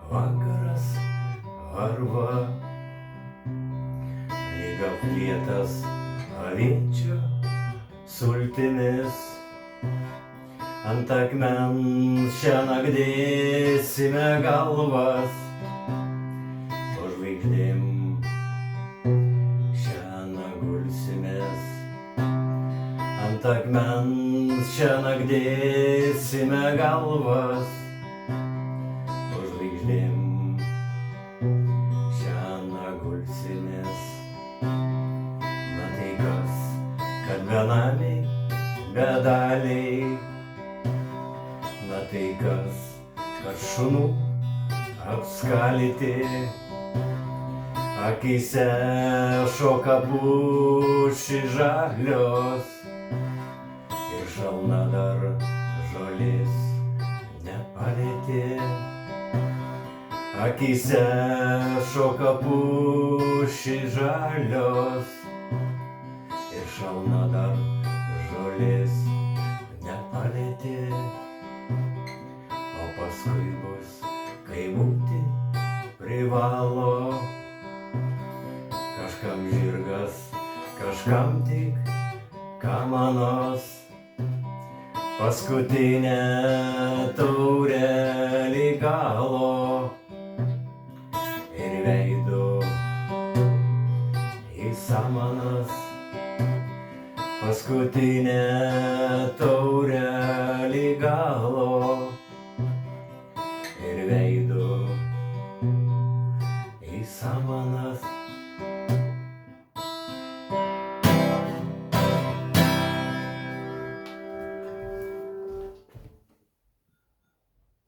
Vakaras varva, lyg apklėtas avyčio sultimis. Ant akmens šiąnakt dėsime galvas, po žvaigždėm šiąnakt gulsimės. Ant akmens šiąnakt dėsime galvas, po žvaigždėm šiąnakt gulsimės. Na tai kas, kad benamiai, bedaliai, na tai kas, kad šunų apskalyti, akyse šoka pušys žalios ir šalna dar žolės nepalietė. Akyse šoka pušys žalios ir šalna dar žolės nepalietė. O paskui bus, kai būti privalo, kažkam žirgas, kažkam tik kamanos. Paskutinę taurelį galo ir veidu į samanas. Paskutinę taurelį galo ir veidu į samanas.